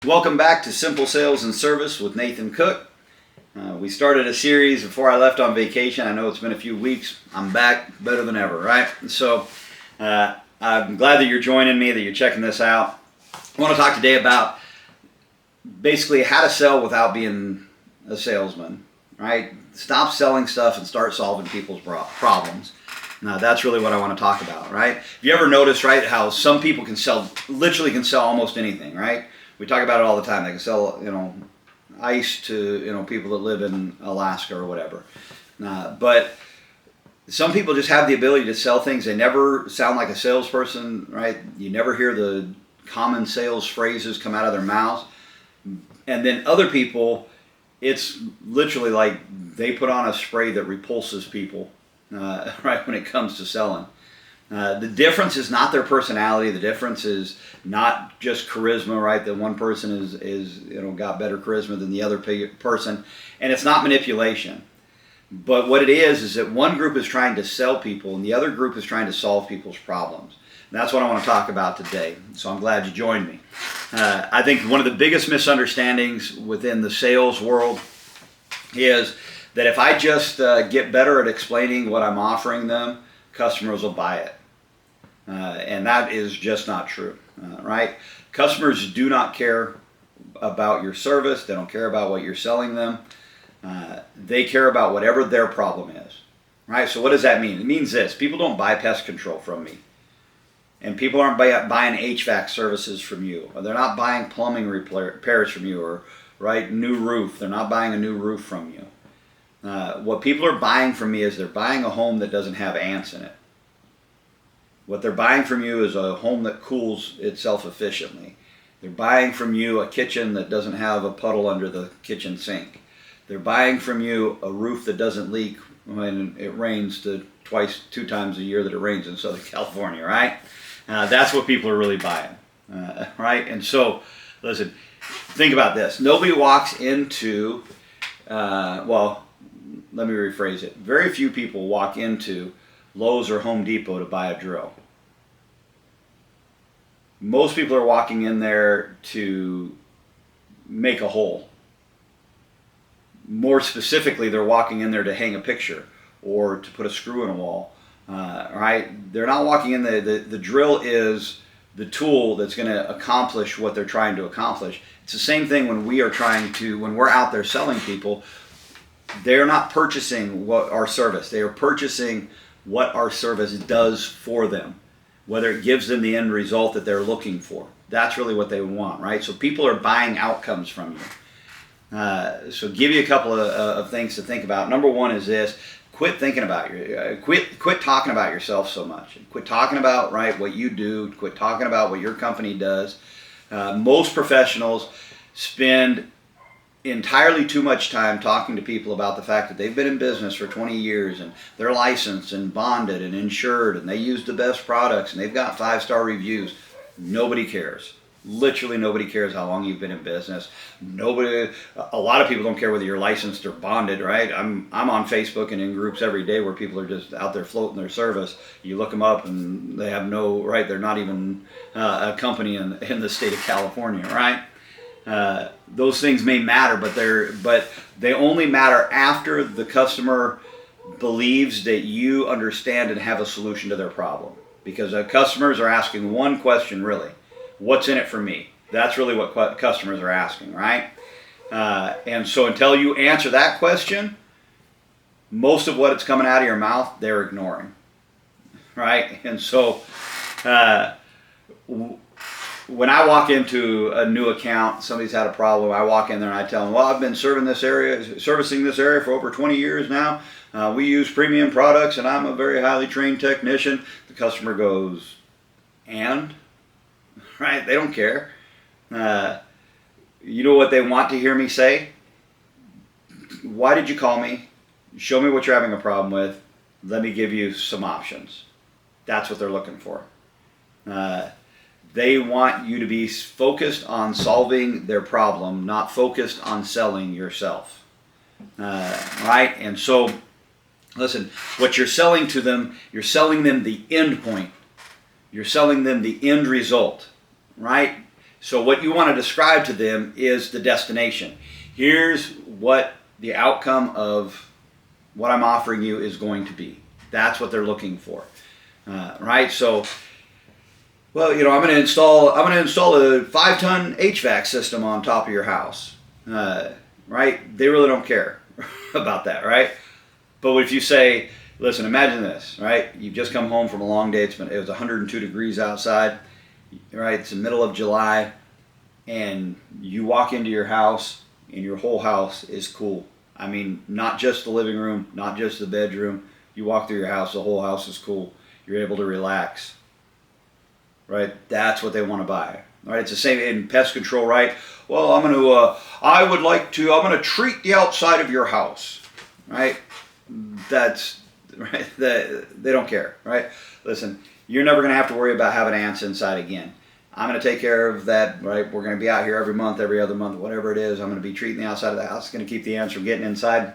Welcome back to Simple Sales and Service with Nathan Cook. We started a series before I left on vacation. I know it's been a few weeks. I'm back better than ever, right? So I'm glad that you're joining me, that you're checking this out. I want to talk today about basically how to sell without being a salesman, right? Stop selling stuff and start solving people's problems. Now, that's really what I want to talk about, right? Have you ever noticed, right, how some people literally can sell almost anything, right? We talk about it all the time. They can sell, ice to, people that live in Alaska or whatever. But some people just have the ability to sell things. They never sound like a salesperson, right? You never hear the common sales phrases come out of their mouths. And then other people, it's literally like they put on a spray that repulses people, right, when it comes to selling. The difference is not their personality. The difference is not just charisma, right? That one person is got better charisma than the other person, and it's not manipulation. But what it is that one group is trying to sell people, and the other group is trying to solve people's problems. And that's what I want to talk about today. So I'm glad you joined me. I think one of the biggest misunderstandings within the sales world is that if I just get better at explaining what I'm offering them, customers will buy it. And that is just not true, right? Customers do not care about your service. They don't care about what you're selling them. They care about whatever their problem is, right? So what does that mean? It means this. People don't buy pest control from me. And people aren't buying HVAC services from you. Or they're not buying plumbing repairs from you, or new roof. They're not buying a new roof from you. What people are buying from me is they're buying a home that doesn't have ants in it. What they're buying from you is a home that cools itself efficiently. They're buying from you a kitchen that doesn't have a puddle under the kitchen sink. They're buying from you a roof that doesn't leak when it rains 2 times a year that it rains in Southern California, right? That's what people are really buying, right? And so, listen, think about this. Nobody walks into, let me rephrase it. Very few people walk into Lowe's or Home Depot to buy a drill. Most people are walking in there to make a hole. More specifically, they're walking in there to hang a picture or to put a screw in a wall, right? They're not walking in there. The drill is the tool that's going to accomplish what they're trying to accomplish. It's the same thing when we're out there selling people. They're not purchasing our service. They are purchasing what our service does for them, whether it gives them the end result that they're looking for. That's really what they want, right? So people are buying outcomes from you. So give you a couple of things to think about. Number one is this: quit thinking about quit talking about yourself so much. Quit talking about what you do. Quit talking about what your company does. Most professionals spend entirely too much time talking to people about the fact that they've been in business for 20 years and they're licensed and bonded and insured and they use the best products and they've got 5-star reviews. Nobody cares. Literally nobody cares how long you've been in business. A lot of people don't care whether you're licensed or bonded, right? I'm on Facebook and in groups every day where people are just out there floating their service. You look them up and they have they're not even a company in the state of California, right? Those things may matter, but they only matter after the customer believes that you understand and have a solution to their problem. Because customers are asking one question, really: what's in it for me? That's really what customers are asking, right? And so until you answer that question, most of what's coming out of your mouth, they're ignoring, right? And so when I walk into a new account, somebody's had a problem, I walk in there and I tell them, well, I've been servicing this area for over 20 years now. We use premium products and I'm a very highly trained technician. The customer goes, and? Right? They don't care. You know what they want to hear me say? Why did you call me? Show me what you're having a problem with. Let me give you some options. That's what they're looking for. They want you to be focused on solving their problem, not focused on selling yourself. Right? And so, listen, what you're selling to them, you're selling them the end point. You're selling them the end result, right? So what you want to describe to them is the destination. Here's what the outcome of what I'm offering you is going to be. That's what they're looking for, right? So, well, you know, I'm going to install a 5-ton HVAC system on top of your house, right? They really don't care about that, right? But if you say, listen, imagine this, right? You've just come home from a long day. It was 102 degrees outside, right? It's the middle of July, and you walk into your house, and your whole house is cool. I mean, not just the living room, not just the bedroom. You walk through your house, the whole house is cool. You're able to relax, right? That's what they want to buy, right? It's the same in pest control, right? Well, I'm going to treat the outside of your house, right? That's right. They don't care, right? Listen, you're never going to have to worry about having ants inside again. I'm going to take care of that, right? We're going to be out here every month, every other month, whatever it is. I'm going to be treating the outside of the house. It's going to keep the ants from getting inside.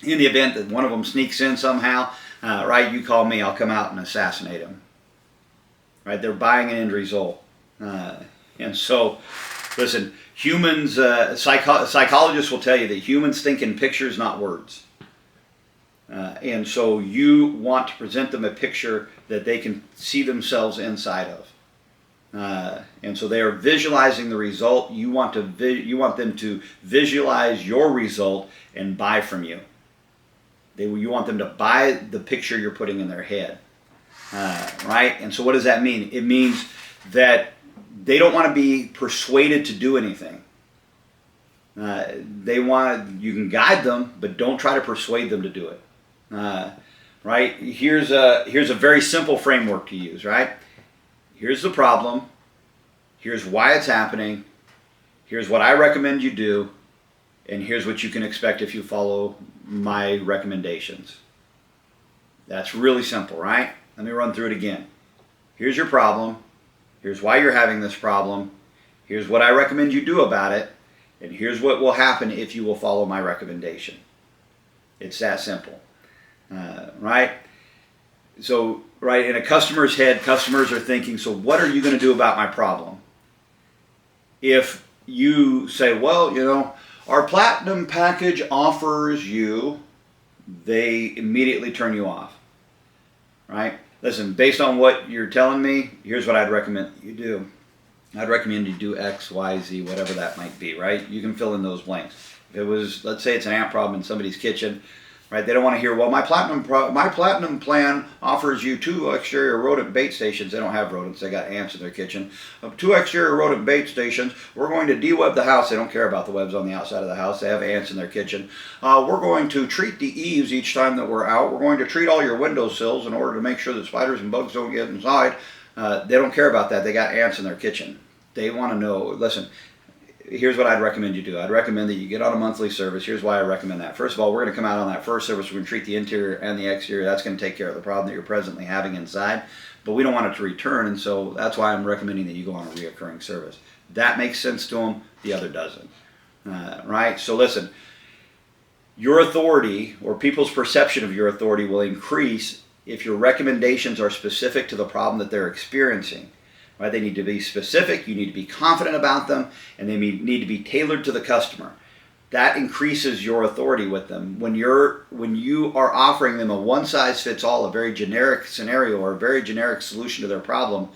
In the event that one of them sneaks in somehow, right, you call me, I'll come out and assassinate them. Right? They're buying an end result. And so, listen, humans, psychologists will tell you that humans think in pictures, not words. And so you want to present them a picture that they can see themselves inside of. And so they are visualizing the result. You want them to visualize your result and buy from you. You want them to buy the picture you're putting in their head, right? And so what does that mean? It means that they don't want to be persuaded to do anything. You can guide them, but don't try to persuade them to do it. Right? Here's a very simple framework to use, right? Here's the problem. Here's why it's happening. Here's what I recommend you do. And here's what you can expect if you follow my recommendations. That's really simple, right? Let me run through it again. Here's your problem. Here's why you're having this problem. Here's what I recommend you do about it. And here's what will happen if you will follow my recommendation. It's that simple. Right? So, right, in a customer's head, customers are thinking, so what are you going to do about my problem? If you say, well, you know, our platinum package offers you, they immediately turn you off. Right? Listen, based on what you're telling me, here's what I'd recommend you do. I'd recommend you do X, Y, Z, whatever that might be, right? You can fill in those blanks. If it was, let's say it's an ant problem in somebody's kitchen, right? They don't want to hear, well, my platinum plan offers you 2 exterior rodent bait stations. They don't have rodents. They got ants in their kitchen. 2 exterior rodent bait stations. We're going to de-web the house. They don't care about the webs on the outside of the house. They have ants in their kitchen. We're going to treat the eaves each time that we're out. We're going to treat all your windowsills in order to make sure that spiders and bugs don't get inside. They don't care about that. They got ants in their kitchen. They want to know, listen, here's what I'd recommend you do. I'd recommend that you get on a monthly service. Here's why I recommend that. First of all, we're going to come out on that first service. We're going to treat the interior and the exterior. That's going to take care of the problem that you're presently having inside. But we don't want it to return, and so that's why I'm recommending that you go on a reoccurring service. That makes sense to them. The other doesn't. Right? So listen, your authority or people's perception of your authority will increase if your recommendations are specific to the problem that they're experiencing. Right? They need to be specific, you need to be confident about them, and they need to be tailored to the customer. That increases your authority with them. When you are offering them a one-size-fits-all, a very generic scenario or a very generic solution to their problem,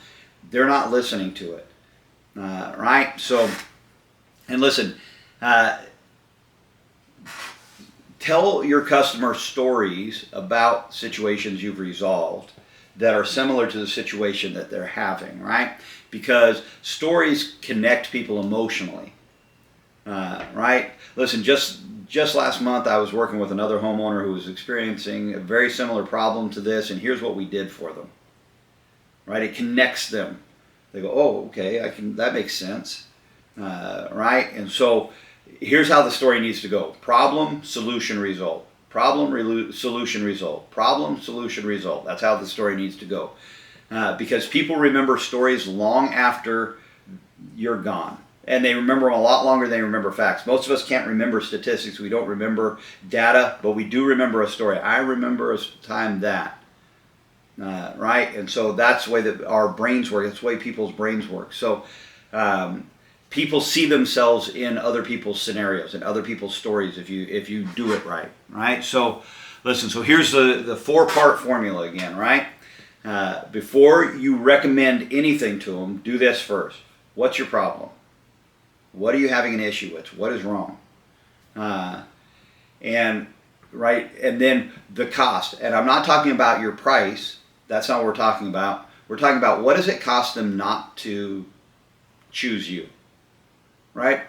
they're not listening to it. Right? So, and listen, tell your customer stories about situations you've resolved that are similar to the situation that they're having, right? Because stories connect people emotionally, right? Listen, just last month I was working with another homeowner who was experiencing a very similar problem to this, and here's what we did for them, right? It connects them. They go, oh, okay, that makes sense, right? And so here's how the story needs to go. Problem, solution, result. Problem, solution, result. Problem, solution, result. That's how the story needs to go. Because people remember stories long after you're gone. And they remember them a lot longer than they remember facts. Most of us can't remember statistics. We don't remember data, but we do remember a story. I remember a time that. Right? And so that's the way that our brains work. That's the way people's brains work. So people see themselves in other people's scenarios and other people's stories if you do it right, right? So listen, so here's the 4-part formula again, right? Before you recommend anything to them, do this first. What's your problem? What are you having an issue with? What is wrong? And then the cost. And I'm not talking about your price. That's not what we're talking about. We're talking about what does it cost them not to choose you, right?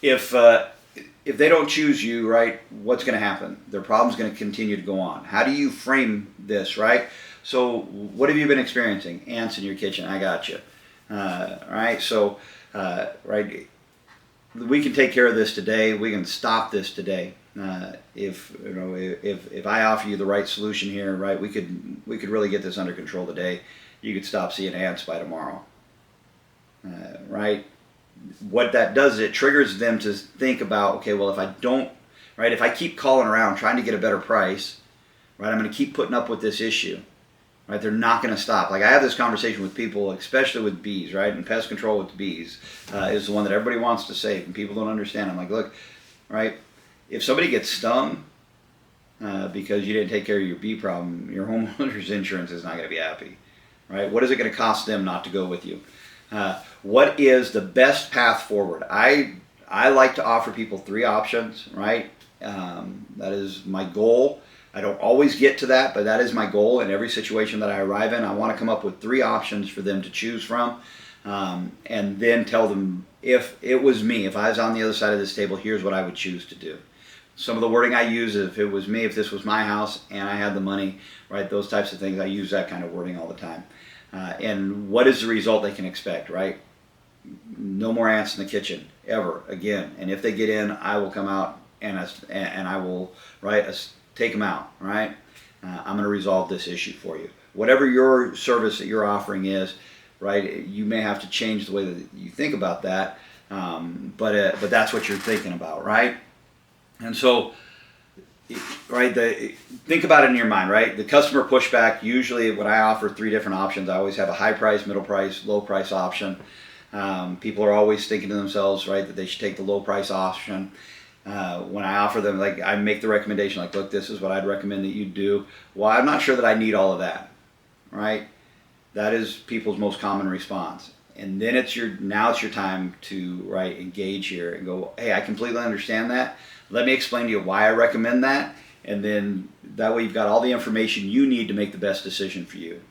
If they don't choose you, right, what's going to happen? Their problem's going to continue to go on. How do you frame this, right? So what have you been experiencing? Ants in your kitchen. I got you. Right. So right, we can take care of this today. We can stop this today. If I offer you the right solution here, right, we could really get this under control today. You could stop seeing ants by tomorrow. Right. What that does is it triggers them to think about, okay, well, if I don't, right, if I keep calling around trying to get a better price, right, I'm going to keep putting up with this issue. Right, they're not going to stop. Like I have this conversation with people, especially with bees, right? And pest control with bees is the one that everybody wants to save, and people don't understand. I'm like, look, right? If somebody gets stung because you didn't take care of your bee problem, your homeowner's insurance is not going to be happy, right? What is it going to cost them not to go with you? What is the best path forward? I like to offer people 3 options, right? That is my goal. I don't always get to that, but that is my goal in every situation that I arrive in. I want to come up with 3 options for them to choose from, and then tell them, if it was me, if I was on the other side of this table, here's what I would choose to do. Some of the wording I use, if it was me, if this was my house and I had the money, right, those types of things, I use that kind of wording all the time. And what is the result they can expect, right? No more ants in the kitchen, ever, again. And if they get in, I will come out and I will, right, take them out, right? I'm going to resolve this issue for you. Whatever your service that you're offering is, right, you may have to change the way that you think about that, but that's what you're thinking about, right? And so, right, think about it in your mind, right? The customer pushback, usually when I offer 3 different options, I always have a high price, middle price, low price option. People are always thinking to themselves, right, that they should take the low price option. When I offer them, like, I make the recommendation, like, look, this is what I'd recommend that you do. Well, I'm not sure that I need all of that, right? That is people's most common response. And then it's your time to, right, engage here and go, hey, I completely understand that. Let me explain to you why I recommend that. And then that way you've got all the information you need to make the best decision for you.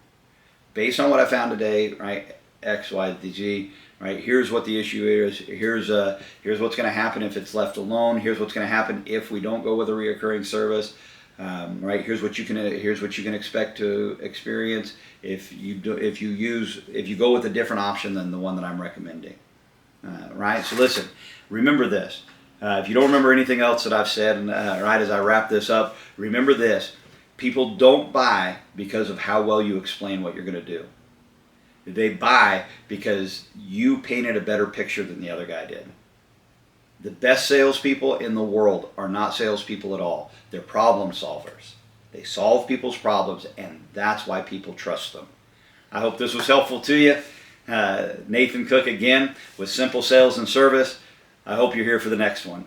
Based on what I found today, right, X, Y, Z, right, here's what the issue is. Here's what's going to happen if it's left alone. Here's what's going to happen if we don't go with a reoccurring service. Right, here's what you can expect to experience if you go with a different option than the one that I'm recommending. Right. So listen, remember this. If you don't remember anything else that I've said, right, as I wrap this up, remember this: people don't buy because of how well you explain what you're going to do. They buy because you painted a better picture than the other guy did. The best salespeople in the world are not salespeople at all. They're problem solvers. They solve people's problems, and that's why people trust them. I hope this was helpful to you. Nathan Cook again with Simple Sales and Service. I hope you're here for the next one.